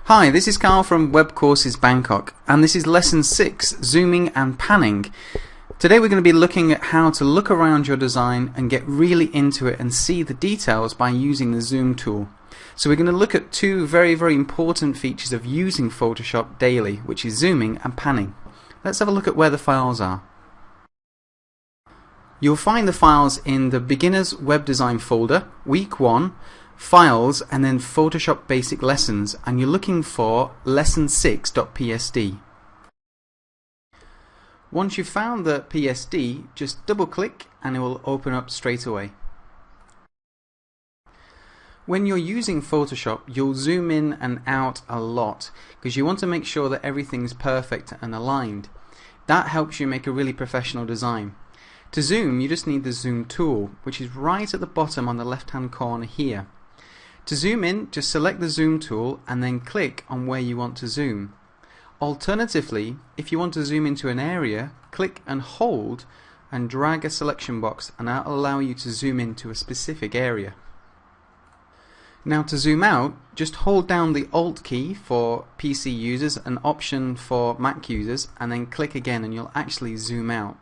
Hi, this is Carl from Web Courses Bangkok, and this is Lesson 6, Zooming and Panning. Today we're going to be looking at how to look around your design and get really into it and see the details by using the Zoom tool. So we're going to look at two very important features of using Photoshop daily, which is zooming and panning. Let's have a look at where the files are. You'll find the files in the Beginners Web Design folder, Week 1, Files, and then Photoshop Basic Lessons, and you're looking for lesson6.psd. Once you've found the PSD, just double click and it will open up straight away. When you're using Photoshop, you'll zoom in and out a lot because you want to make sure that everything's perfect and aligned. That helps you make a really professional design. To zoom, you just need the zoom tool, which is right at the bottom on the left hand corner here. To zoom in, just select the zoom tool and then click on where you want to zoom. Alternatively, if you want to zoom into an area, click and hold and drag a selection box, and that will allow you to zoom into a specific area. Now to zoom out, just hold down the Alt key for PC users and Option for Mac users, and then click again and you'll actually zoom out.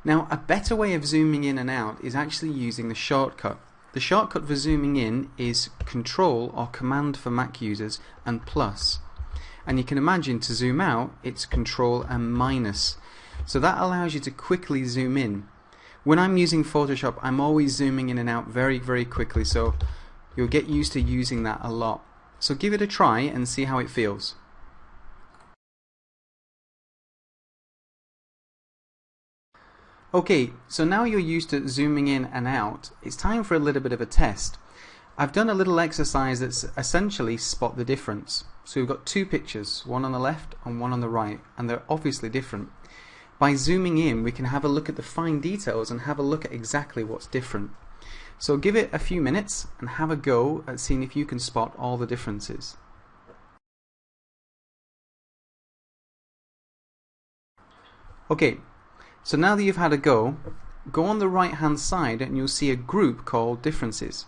Now a better way of zooming in and out is actually using the shortcut. The shortcut for zooming in is Control or Command for Mac users and plus. And you can imagine to zoom out it's Control and minus. So that allows you to quickly zoom in. When I'm using Photoshop, I'm always zooming in and out very quickly, so you'll get used to using that a lot. So give it a try and see how it feels. Okay, so now you're used to zooming in and out, it's time for a little bit of a test. I've done a little exercise that's essentially spot the difference. So we've got two pictures, one on the left and one on the right, and they're obviously different. By zooming in, we can have a look at the fine details and have a look at exactly what's different. So give it a few minutes and have a go at seeing if you can spot all the differences. Okay. So now that you've had a go on the right hand side and you'll see a group called Differences.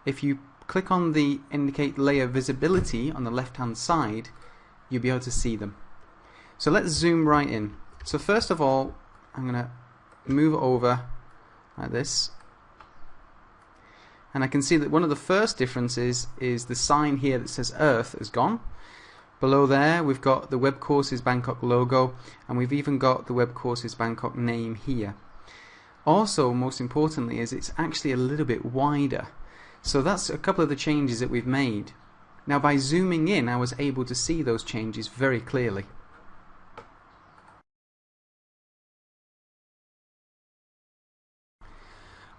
If you click on the Indicate Layer Visibility on the left hand side, you'll be able to see them. So let's zoom right in. So first of all, I'm going to move over like this. And I can see that one of the first differences is the sign here that says Earth is gone. Below there we've got the Web Courses Bangkok logo, and we've even got the Web Courses Bangkok name here. Also, most importantly, is it's actually a little bit wider. So that's a couple of the changes that we've made. Now by zooming in, I was able to see those changes very clearly.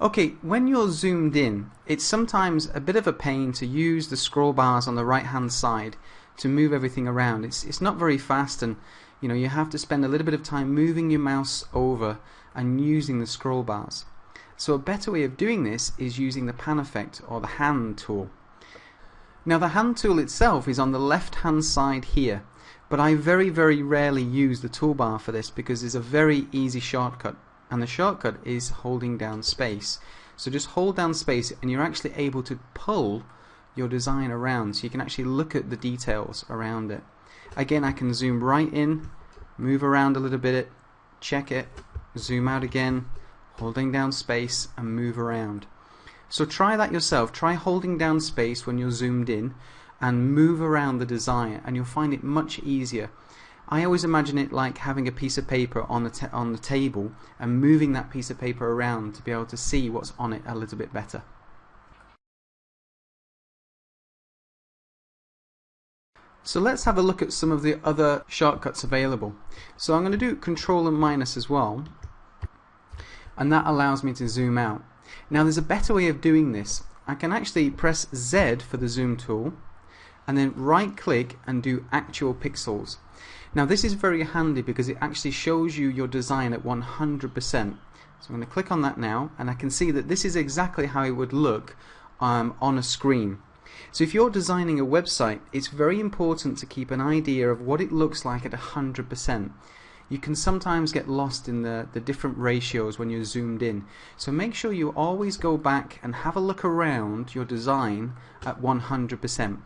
Okay, when you're zoomed in, it's sometimes a bit of a pain to use the scroll bars on the right hand side to move everything around. It's not very fast, and you have to spend a little bit of time moving your mouse over and using the scroll bars. So a better way of doing this is using the pan effect or the hand tool. Now the hand tool itself is on the left hand side here, but I very rarely use the toolbar for this because there's a very easy shortcut, and the shortcut is holding down space. So just hold down space and you're actually able to pull your design around, so you can actually look at the details around it. Again, I can zoom right in, move around a little bit, check it, zoom out again, holding down space and move around. So try that yourself. Try holding down space when you're zoomed in and move around the design, and you'll find it much easier. I always imagine it like having a piece of paper on the table and moving that piece of paper around to be able to see what's on it a little bit better. So let's have a look at some of the other shortcuts available. So I'm going to do Control and minus as well, and that allows me to zoom out. Now there's a better way of doing this. I can actually press Z for the zoom tool and then right click and do actual pixels. Now this is very handy because it actually shows you your design at 100%. So I'm going to click on that now, and I can see that this is exactly how it would look on a screen. So if you're designing a website, it's very important to keep an idea of what it looks like at 100%. You can sometimes get lost in the different ratios when you're zoomed in. So make sure you always go back and have a look around your design at 100%.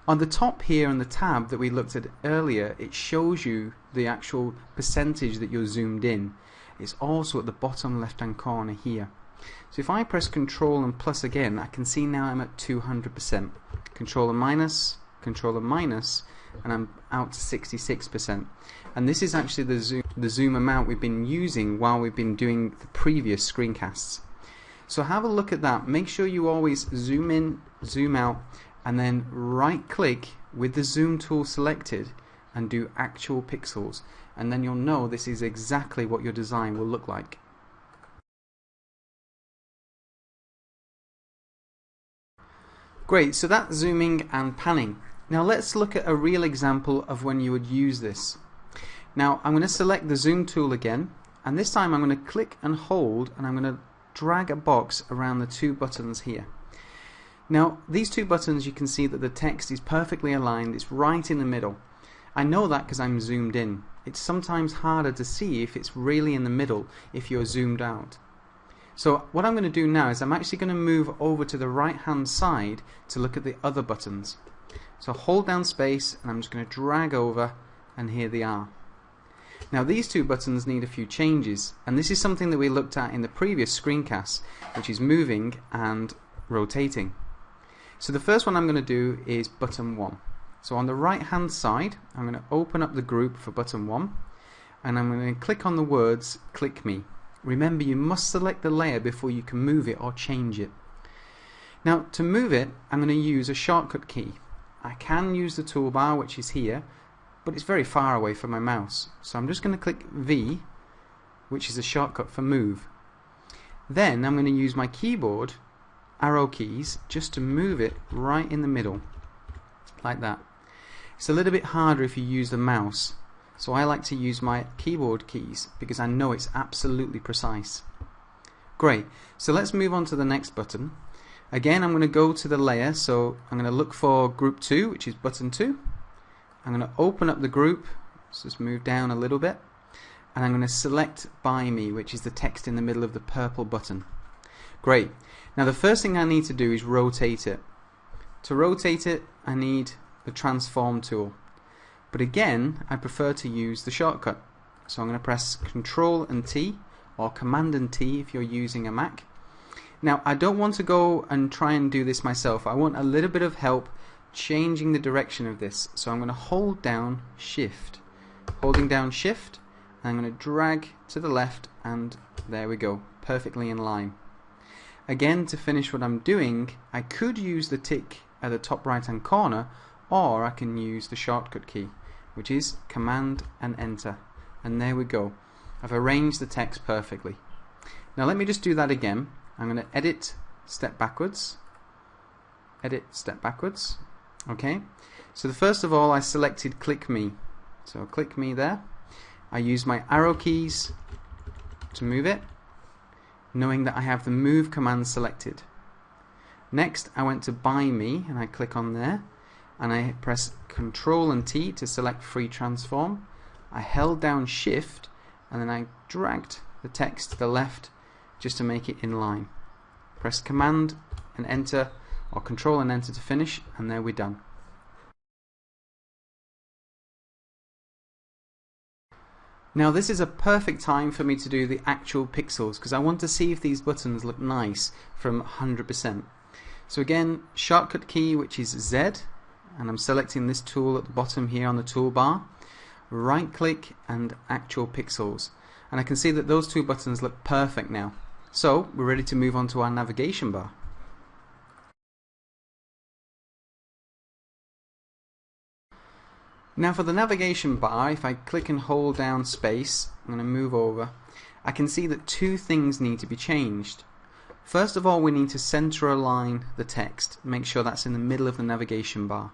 On the top here on the tab that we looked at earlier, it shows you the actual percentage that you're zoomed in. It's also at the bottom left hand corner here. So if I press Control and plus again, I can see now I'm at 200%. Control and minus, and I'm out to 66%. And this is actually the zoom amount we've been using while we've been doing the previous screencasts. So have a look at that. Make sure you always zoom in, zoom out, and then right click with the zoom tool selected and do actual pixels, and then you'll know this is exactly what your design will look like. Great, so that's zooming and panning. Now let's look at a real example of when you would use this. Now I'm going to select the zoom tool again, and this time I'm going to click and hold, and I'm going to drag a box around the two buttons here. Now these two buttons, you can see that the text is perfectly aligned, it's right in the middle. I know that because I'm zoomed in. It's sometimes harder to see if it's really in the middle if you're zoomed out. So what I'm going to do now is I'm actually going to move over to the right hand side to look at the other buttons. So hold down space and I'm just going to drag over, and here they are. Now these two buttons need a few changes, and this is something that we looked at in the previous screencast, which is moving and rotating. So the first one I'm going to do is button 1. So on the right hand side I'm going to open up the group for button 1, and I'm going to click on the words click me. Remember, you must select the layer before you can move it or change it. Now to move it, I'm going to use a shortcut key. I can use the toolbar, which is here, but it's very far away from my mouse. So I'm just going to click V, which is a shortcut for move. Then I'm going to use my keyboard arrow keys just to move it right in the middle, like that. It's a little bit harder if you use the mouse, so I like to use my keyboard keys because I know it's absolutely precise. Great, so let's move on to the next button. Again, I'm going to go to the layer, so I'm going to look for group 2, which is button 2. I'm going to open up the group, so just move down a little bit, and I'm going to select by me, which is the text in the middle of the purple button. Great, now the first thing I need to do is rotate it. To rotate it, I need the transform tool. But again, I prefer to use the shortcut. So I'm going to press Control and T, or Command and T if you're using a Mac. Now I don't want to go and try and do this myself. I want a little bit of help changing the direction of this. So I'm going to hold down Shift. Holding down Shift, and I'm going to drag to the left, and there we go, perfectly in line. Again, to finish what I'm doing, I could use the tick at the top right hand corner, or I can use the shortcut key, which is Command and Enter, and there we go. I've arranged the text perfectly. Now let me just do that again. I'm going to edit, step backwards, edit, step backwards. Okay, so first of all I selected click me, so click me there. I use my arrow keys to move it, knowing that I have the move command selected. Next I went to by me, and I click on there, and I press Control and T to select free transform. I held down Shift, and then I dragged the text to the left just to make it in line. Press Command and Enter, or Control and Enter to finish, and there we're done. Now this is a perfect time for me to do the actual pixels, because I want to see if these buttons look nice from 100%. So again, shortcut key, which is Z, and I'm selecting this tool at the bottom here on the toolbar. Right click and actual pixels, and I can see that those two buttons look perfect now. So we're ready to move on to our navigation bar. Now for the navigation bar, if I click and hold down space, I'm going to move over, I can see that two things need to be changed. First of all, we need to center align the text, make sure that's in the middle of the navigation bar.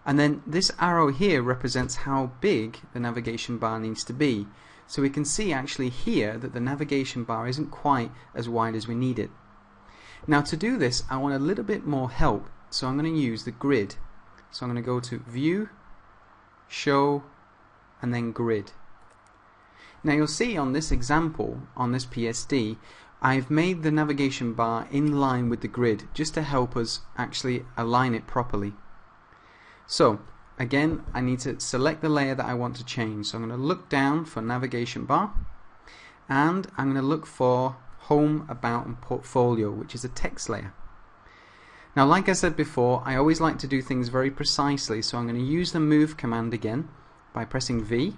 And then this arrow here represents how big the navigation bar needs to be. So we can see actually here that the navigation bar isn't quite as wide as we need it. Now to do this, I want a little bit more help, so I'm going to use the grid. So I'm going to go to View, Show, and then Grid. Now you'll see on this example, on this PSD, I've made the navigation bar in line with the grid just to help us actually align it properly. So again, I need to select the layer that I want to change. So I'm going to look down for navigation bar, and I'm going to look for Home, About and Portfolio, which is a text layer. Now, like I said before, I always like to do things very precisely, so I'm going to use the move command again by pressing V,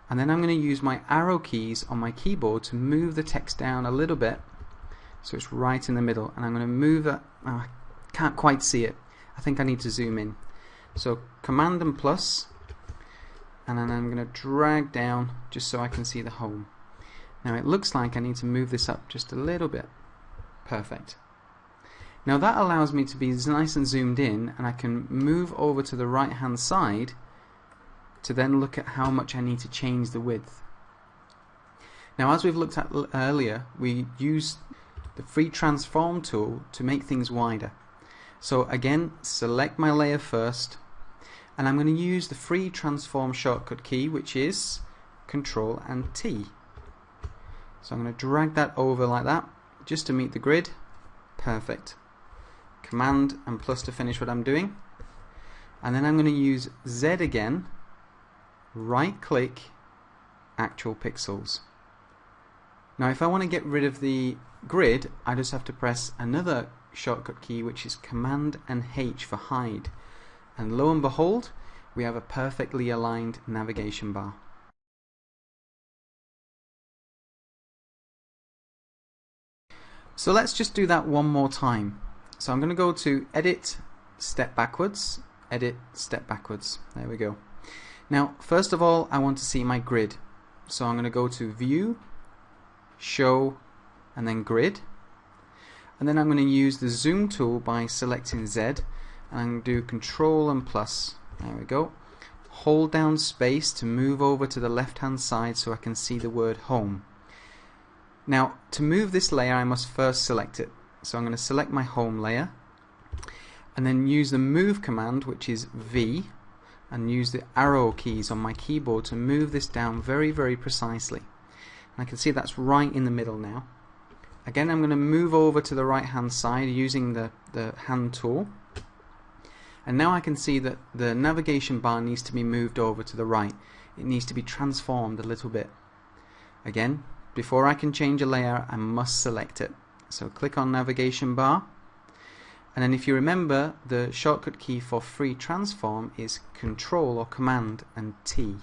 and then I'm going to use my arrow keys on my keyboard to move the text down a little bit so it's right in the middle, and I'm going to move it. Oh, I can't quite see it. I think I need to zoom in. So Command and plus, and then I'm going to drag down just so I can see the home. Now it looks like I need to move this up just a little bit. Perfect. Now that allows me to be nice and zoomed in, and I can move over to the right hand side to then look at how much I need to change the width. Now, as we've looked at earlier, we use the free transform tool to make things wider. So again, select my layer first, and I'm going to use the free transform shortcut key, which is Control and T. So I'm going to drag that over like that just to meet the grid. Perfect. Command and plus to finish what I'm doing, and then I'm going to use Z again, right click, actual pixels. Now if I want to get rid of the grid, I just have to press another shortcut key, which is Command and H for hide, and lo and behold, we have a perfectly aligned navigation bar. So let's just do that one more time. So I'm going to go to Edit, Step Backwards, Edit, Step Backwards. There we go. Now, first of all, I want to see my grid. So I'm going to go to View, Show, and then Grid. And then I'm going to use the Zoom tool by selecting Z, and I'm going to do Control and plus. There we go. Hold down space to move over to the left-hand side so I can see the word Home. Now, to move this layer, I must first select it. So I'm going to select my home layer, and then use the move command, which is V, and use the arrow keys on my keyboard to move this down very, very precisely. And I can see that's right in the middle now. Again, I'm going to move over to the right hand side using the hand tool, and now I can see that the navigation bar needs to be moved over to the right. It needs to be transformed a little bit. Again, before I can change a layer, I must select it. So click on navigation bar, and then if you remember, the shortcut key for free transform is Control or Command and T.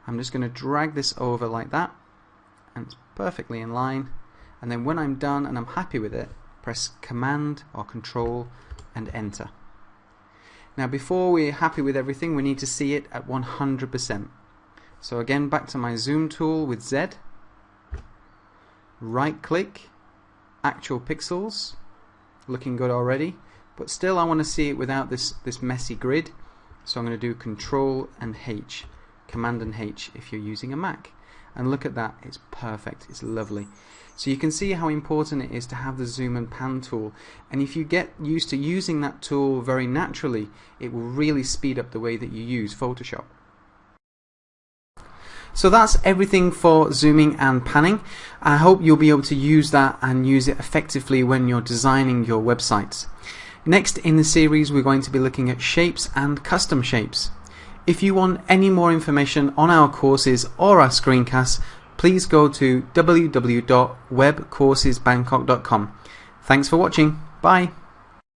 I'm just going to drag this over like that, and it's perfectly in line, and then when I'm done and I'm happy with it, press Command or Control and Enter. Now before we're happy with everything, we need to see it at 100%. So again, back to my zoom tool with Z, right click, actual pixels, looking good already, but still I want to see it without this messy grid, so I'm going to do Control and H, Command and H if you're using a Mac, and look at that, it's perfect, it's lovely. So you can see how important it is to have the zoom and pan tool, and if you get used to using that tool very naturally, it will really speed up the way that you use Photoshop. So that's everything for zooming and panning. I hope you'll be able to use that and use it effectively when you're designing your websites. Next in the series, we're going to be looking at shapes and custom shapes. If you want any more information on our courses or our screencasts, please go to www.webcoursesbangkok.com. Thanks for watching. Bye.